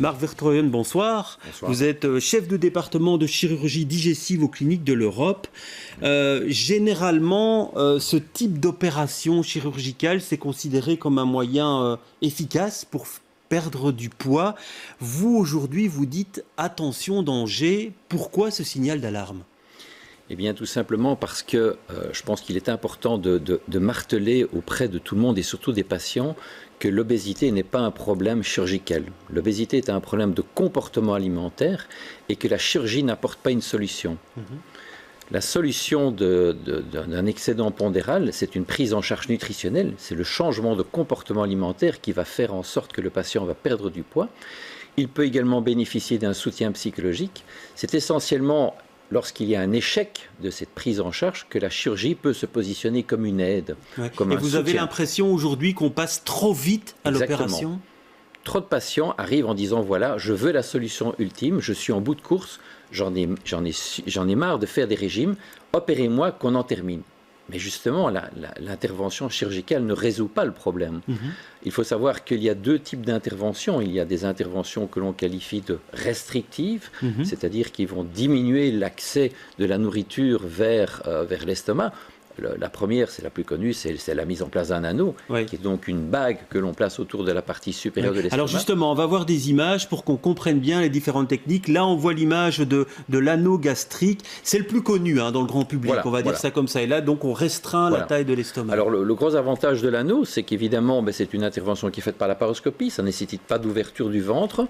Marc Vertrooijen, bonsoir. Bonsoir. Vous êtes chef de département de chirurgie digestive aux cliniques de l'Europe. Généralement, ce type d'opération chirurgicale, c'est considéré comme un moyen efficace pour perdre du poids. Vous, aujourd'hui, vous dites attention, danger. Pourquoi ce signal d'alarme ? Eh bien, tout simplement parce que je pense qu'il est important de marteler auprès de tout le monde et surtout des patients que l'obésité n'est pas un problème chirurgical. L'obésité est un problème de comportement alimentaire et que la chirurgie n'apporte pas une solution. La solution d'un excédent pondéral, c'est une prise en charge nutritionnelle, c'est le changement de comportement alimentaire qui va faire en sorte que le patient va perdre du poids. Il peut également bénéficier d'un soutien psychologique. C'est essentiellement lorsqu'il y a un échec de cette prise en charge que la chirurgie peut se positionner comme une aide. Comme et vous avez l'impression aujourd'hui qu'on passe trop vite à l'opération ? Trop de patients arrivent en disant voilà, je veux la solution ultime, je suis en bout de course, j'en ai marre de faire des régimes, opérez-moi qu'on en termine. Mais justement, l'intervention chirurgicale ne résout pas le problème. Il faut savoir qu'il y a deux types d'interventions. Il y a des interventions que l'on qualifie de restrictives, c'est-à-dire qui vont diminuer l'accès de la nourriture vers l'estomac. La première, c'est la plus connue, c'est la mise en place d'un anneau, qui est donc une bague que l'on place autour de la partie supérieure de l'estomac. Alors justement, on va voir des images pour qu'on comprenne bien les différentes techniques. Là, on voit l'image de l'anneau gastrique. C'est le plus connu dans le grand public, on va dire ça comme ça. Et là, donc, on restreint la taille de l'estomac. Alors, le gros avantage de l'anneau, c'est qu'évidemment, c'est une intervention qui est faite par la paroscopie. Ça ne nécessite pas d'ouverture du ventre.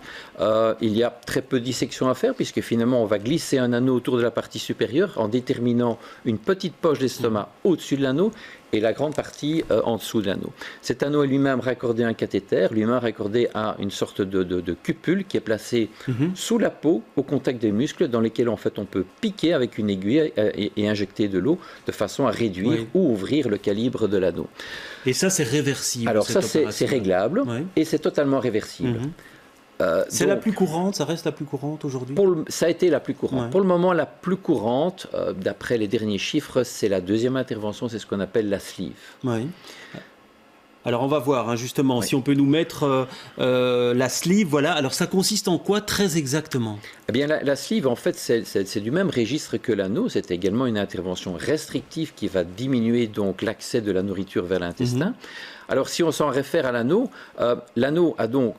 Il y a très peu de dissection à faire, puisque finalement, on va glisser un anneau autour de la partie supérieure en déterminant une petite poche d'estomac au-dessus de l'anneau et la grande partie en dessous de l'anneau. Cet anneau est lui-même raccordé à un cathéter, lui-même raccordé à une sorte de cupule qui est placée sous la peau, au contact des muscles, dans lesquels en fait on peut piquer avec une aiguille et injecter de l'eau de façon à réduire ou ouvrir le calibre de l'anneau. Et ça, c'est réversible. Alors ça, c'est réglable et c'est totalement réversible. C'est la plus courante, ça reste la plus courante aujourd'hui ? Ça a été la plus courante. Pour le moment, la plus courante, d'après les derniers chiffres, c'est la deuxième intervention, c'est ce qu'on appelle la sleeve. Alors on va voir justement si on peut nous mettre la sleeve. Voilà. Alors ça consiste en quoi très exactement ? Eh bien la sleeve en fait c'est du même registre que l'anneau. C'est également une intervention restrictive qui va diminuer donc l'accès de la nourriture vers l'intestin. Alors si on s'en réfère à l'anneau, l'anneau a donc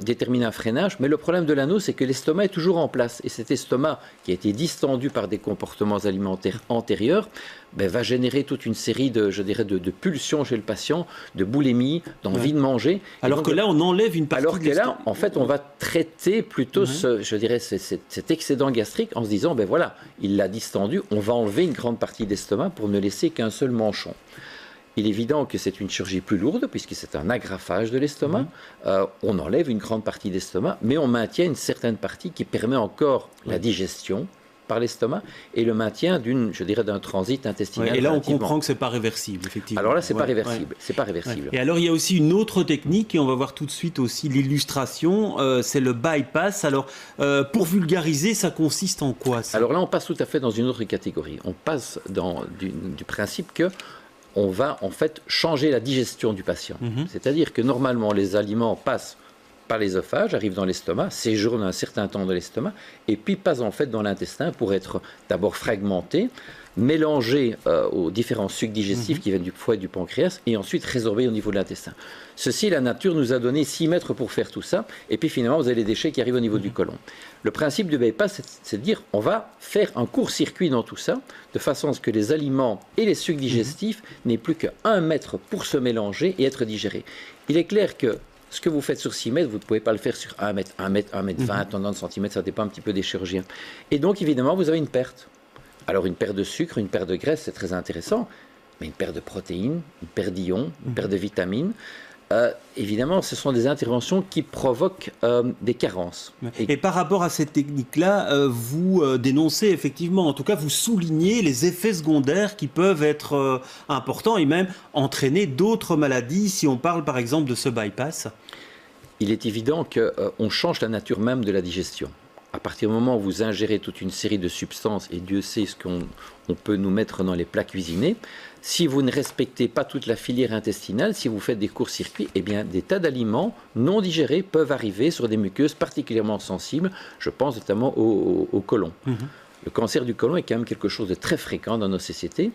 déterminé un freinage, mais le problème de l'anneau c'est que l'estomac est toujours en place et cet estomac qui a été distendu par des comportements alimentaires antérieurs va générer toute une série de pulsions chez le patient, de boulimie, d'envie de manger. Alors que là on enlève une partie de l'estomac. Alors que là en fait on va traiter plutôt cet excédent gastrique en se disant voilà, il l'a distendu, on va enlever une grande partie d'estomac pour ne laisser qu'un seul manchon. Il est évident que c'est une chirurgie plus lourde puisque c'est un agrafage de l'estomac. On enlève une grande partie d'estomac, mais on maintient une certaine partie qui permet encore la digestion par l'estomac et le maintien d'un transit intestinal. Et là, on comprend que c'est pas réversible, effectivement. Alors là, c'est pas réversible. C'est pas réversible. Et alors, il y a aussi une autre technique et on va voir tout de suite aussi l'illustration. C'est le bypass. Alors, pour vulgariser, ça consiste en quoi ça ? Alors là, on passe tout à fait dans une autre catégorie. On passe du principe que on va en fait changer la digestion du patient. C'est-à-dire que normalement, les aliments passent par l'œsophage, arrivent dans l'estomac, séjournent un certain temps dans l'estomac, et puis passent en fait dans l'intestin pour être d'abord fragmentés, mélangés aux différents sucs digestifs qui viennent du foie et du pancréas, et ensuite résorbés au niveau de l'intestin. Ceci, la nature nous a donné 6 mètres pour faire tout ça, et puis finalement, vous avez les déchets qui arrivent au niveau du côlon. Le principe du bypass, c'est de dire, on va faire un court-circuit dans tout ça, de façon à ce que les aliments et les sucs digestifs n'aient plus qu'1 mètre pour se mélanger et être digérés. Il est clair que ce que vous faites sur 6 mètres, vous ne pouvez pas le faire sur 1 mètre, 1 mètre, 1 mètre 20, 90 cm, ça dépend un petit peu des chirurgiens. Et donc, évidemment, vous avez une perte. Alors, une perte de sucre, une perte de graisse, c'est très intéressant, mais une perte de protéines, une perte d'ions, une perte de vitamines, évidemment, ce sont des interventions qui provoquent des carences. Et par rapport à cette technique-là, vous dénoncez effectivement, en tout cas, vous soulignez les effets secondaires qui peuvent être importants et même entraîner d'autres maladies, si on parle par exemple de ce bypass. Il est évident qu'on change la nature même de la digestion. à partir du moment où vous ingérez toute une série de substances, et Dieu sait ce qu'on peut nous mettre dans les plats cuisinés, si vous ne respectez pas toute la filière intestinale, si vous faites des courts-circuits, eh bien, des tas d'aliments non digérés peuvent arriver sur des muqueuses particulièrement sensibles. Je pense notamment au côlon. Le cancer du côlon est quand même quelque chose de très fréquent dans nos sociétés.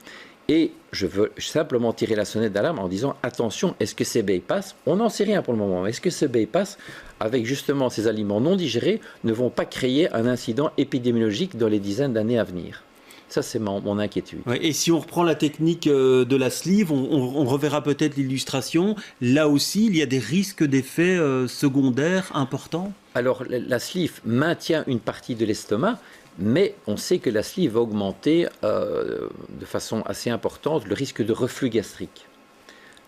Et je veux simplement tirer la sonnette d'alarme en disant attention, est-ce que ces bypass, on n'en sait rien pour le moment, est-ce que ces bypass, avec justement ces aliments non digérés, ne vont pas créer un incident épidémiologique dans les dizaines d'années à venir? Ça, c'est mon inquiétude. Ouais, et si on reprend la technique de la sleeve, on reverra peut-être l'illustration. Là aussi, il y a des risques d'effets secondaires importants. Alors, la sleeve maintient une partie de l'estomac, mais on sait que la sleeve va augmenter de façon assez importante le risque de reflux gastrique.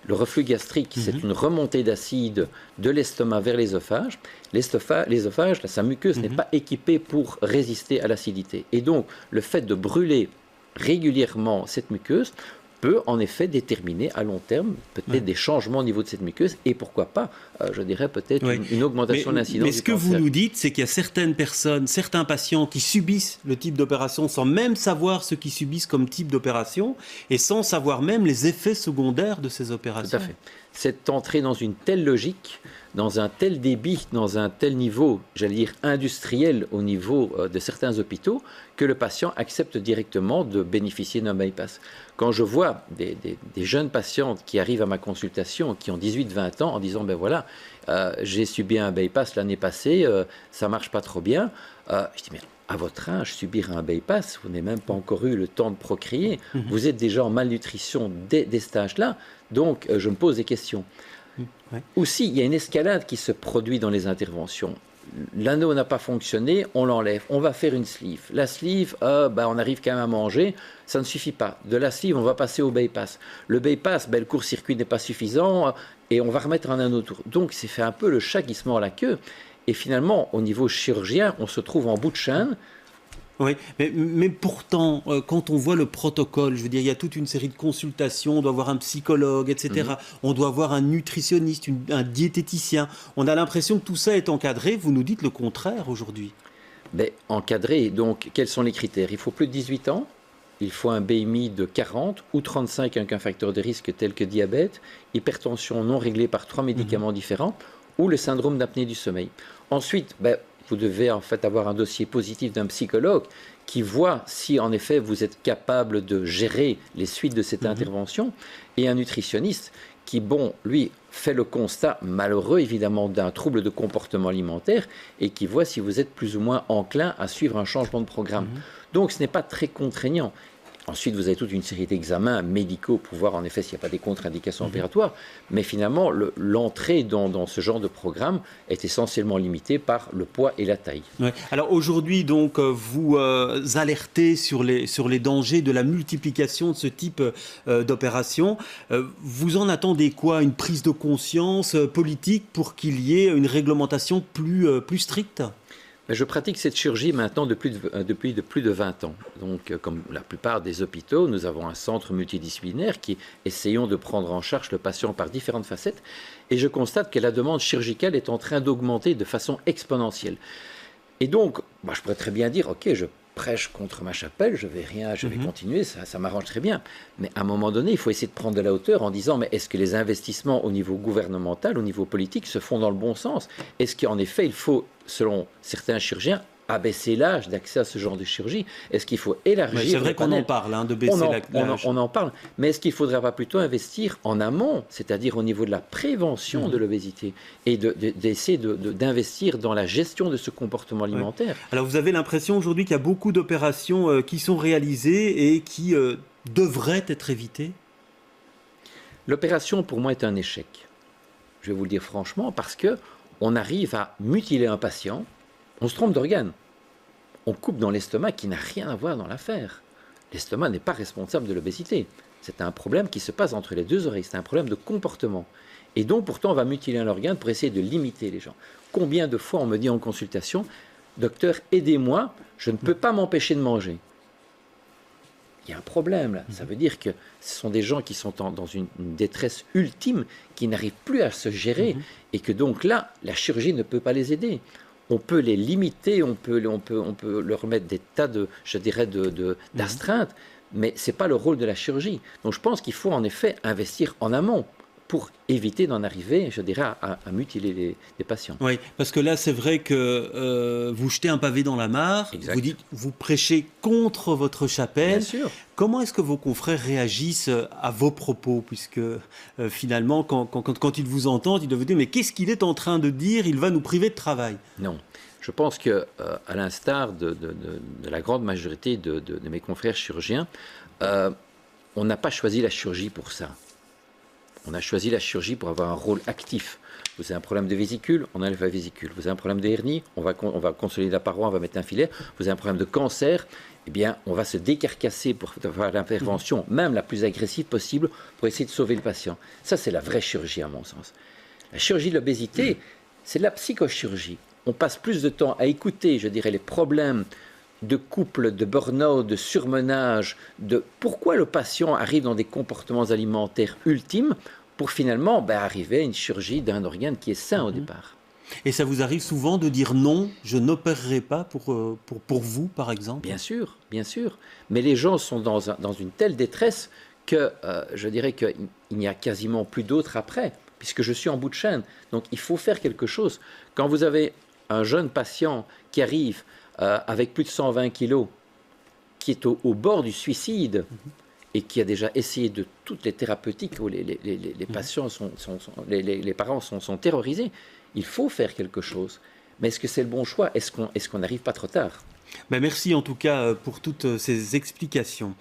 Le reflux gastrique, c'est une remontée d'acide de l'estomac vers l'ésophage. L'ésophage, sa muqueuse n'est pas équipée pour résister à l'acidité. Et donc, le fait de brûler régulièrement cette muqueuse peut en effet déterminer à long terme peut-être des changements au niveau de cette muqueuse et pourquoi pas, je dirais peut-être une augmentation de l'incidence. Mais ce que vous nous dites, c'est qu'il y a certaines personnes, certains patients qui subissent le type d'opération sans même savoir ce qu'ils subissent comme type d'opération et sans savoir même les effets secondaires de ces opérations. Tout à fait. C'est entrer dans une telle logique, dans un tel débit, dans un tel niveau, j'allais dire industriel au niveau de certains hôpitaux, que le patient accepte directement de bénéficier d'un bypass. Quand je vois des jeunes patientes qui arrivent à ma consultation, qui ont 18-20 ans, en disant, ben voilà, j'ai subi un bypass l'année passée, ça marche pas trop bien, je dis, mais à votre âge, subir un bypass, vous n'avez même pas encore eu le temps de procréer, vous êtes déjà en malnutrition dès cet âge-là, donc je me pose des questions. Aussi, il y a une escalade qui se produit dans les interventions. L'anneau n'a pas fonctionné, on l'enlève, on va faire une sleeve. La sleeve, on arrive quand même à manger, ça ne suffit pas. De la sleeve, on va passer au bypass. Le bypass, le court-circuit n'est pas suffisant et on va remettre un anneau autour. Donc, c'est fait un peu le chat qui se mord la queue. Et finalement, au niveau chirurgien, on se trouve en bout de chaîne. Oui, mais pourtant, quand on voit le protocole, je veux dire, il y a toute une série de consultations, on doit avoir un psychologue, etc. On doit avoir un nutritionniste, un diététicien. On a l'impression que tout ça est encadré. Vous nous dites le contraire aujourd'hui. Encadré, donc, quels sont les critères? Il faut plus de 18 ans, il faut un BMI de 40 ou 35 avec un facteur de risque tel que diabète, hypertension non réglée par 3 médicaments différents ou le syndrome d'apnée du sommeil. Ensuite, vous devez en fait avoir un dossier positif d'un psychologue qui voit si en effet vous êtes capable de gérer les suites de cette intervention et un nutritionniste qui, lui, fait le constat malheureux évidemment d'un trouble de comportement alimentaire et qui voit si vous êtes plus ou moins enclin à suivre un changement de programme. Donc ce n'est pas très contraignant. Ensuite, vous avez toute une série d'examens médicaux pour voir en effet s'il n'y a pas des contre-indications opératoires. Mais finalement, l'entrée dans ce genre de programme est essentiellement limitée par le poids et la taille. Ouais. Alors aujourd'hui, donc, vous alertez sur les dangers de la multiplication de ce type d'opération. Vous en attendez quoi? Une prise de conscience politique pour qu'il y ait une réglementation plus stricte? Je pratique cette chirurgie maintenant depuis plus de 20 ans. Donc, comme la plupart des hôpitaux, nous avons un centre multidisciplinaire qui essayons de prendre en charge le patient par différentes facettes. Et je constate que la demande chirurgicale est en train d'augmenter de façon exponentielle. Et donc, je pourrais très bien dire, ok, je prêche contre ma chapelle, je vais continuer, ça m'arrange très bien. Mais à un moment donné, il faut essayer de prendre de la hauteur en disant, mais est-ce que les investissements au niveau gouvernemental, au niveau politique, se font dans le bon sens? Est-ce qu'en effet, il faut, selon certains chirurgiens, abaisser l'âge d'accès à ce genre de chirurgie? Est-ce qu'il faut élargir? C'est vrai qu'on en parle, de baisser l'âge. On en parle, mais est-ce qu'il ne faudrait pas plutôt investir en amont, c'est-à-dire au niveau de la prévention de l'obésité et d'essayer d'investir dans la gestion de ce comportement alimentaire? Alors vous avez l'impression aujourd'hui qu'il y a beaucoup d'opérations qui sont réalisées et qui devraient être évitées? L'opération, pour moi, est un échec. Je vais vous le dire franchement, parce qu'on arrive à mutiler un patient. On se trompe d'organe. On coupe dans l'estomac qui n'a rien à voir dans l'affaire. L'estomac n'est pas responsable de l'obésité. C'est un problème qui se passe entre les deux oreilles. C'est un problème de comportement. Et donc, pourtant, on va mutiler un organe pour essayer de limiter les gens. Combien de fois on me dit en consultation, docteur, aidez-moi, je ne peux pas m'empêcher de manger. Il y a un problème là. Ça veut dire que ce sont des gens qui sont dans une détresse ultime, qui n'arrivent plus à se gérer, et que donc là, la chirurgie ne peut pas les aider. on peut les limiter, on peut leur mettre des tas de, je dirais, d'astreintes, mais ce n'est pas le rôle de la chirurgie. Donc je pense qu'il faut en effet investir en amont pour éviter d'en arriver, je dirais, à mutiler les patients. Oui, parce que là, c'est vrai que vous jetez un pavé dans la mare, Exact. vous dites, vous prêchez contre votre chapelle. Bien sûr. Comment est-ce que vos confrères réagissent à vos propos? Puisque finalement, quand ils vous entendent, ils doivent vous dire, mais qu'est-ce qu'il est en train de dire? Il va nous priver de travail. Non. Je pense que, à l'instar de la grande majorité de mes confrères chirurgiens, on n'a pas choisi la chirurgie pour ça. On a choisi la chirurgie pour avoir un rôle actif. Vous avez un problème de vésicule, on enlève la vésicule. Vous avez un problème de hernie, on va consolider la paroi, on va mettre un filet. Vous avez un problème de cancer, eh bien, on va se décarcasser pour faire l'intervention, même la plus agressive possible, pour essayer de sauver le patient. Ça, c'est la vraie chirurgie, à mon sens. La chirurgie de l'obésité, c'est de la psychochirurgie. On passe plus de temps à écouter, je dirais, les problèmes de couple, de burn-out, de surmenage, de pourquoi le patient arrive dans des comportements alimentaires ultimes pour finalement arriver à une chirurgie d'un organe qui est sain au départ. Et ça vous arrive souvent de dire non, je n'opérerai pas pour vous, par exemple? Bien sûr, bien sûr. Mais les gens sont dans une telle détresse que je dirais qu'il n'y a quasiment plus d'autre après, puisque je suis en bout de chaîne. Donc il faut faire quelque chose. Quand vous avez un jeune patient qui arrive avec plus de 120 kilos, qui est au bord du suicide et qui a déjà essayé de toutes les thérapeutiques où les patients les parents sont terrorisés, il faut faire quelque chose. Mais est-ce que c'est le bon choix? Est-ce qu'on n'arrive pas trop tard? Merci en tout cas pour toutes ces explications.